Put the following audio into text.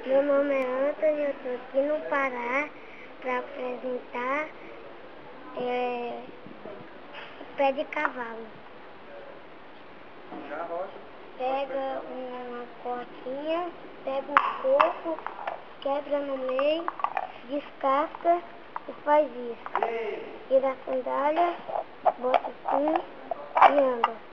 Meu nome é Antônio, eu estou aqui no Pará para apresentar o pé de cavalo. Pega uma cordinha, pega um coco, quebra no meio, descasca e faz isso. Tira a sandália, bota assim e anda.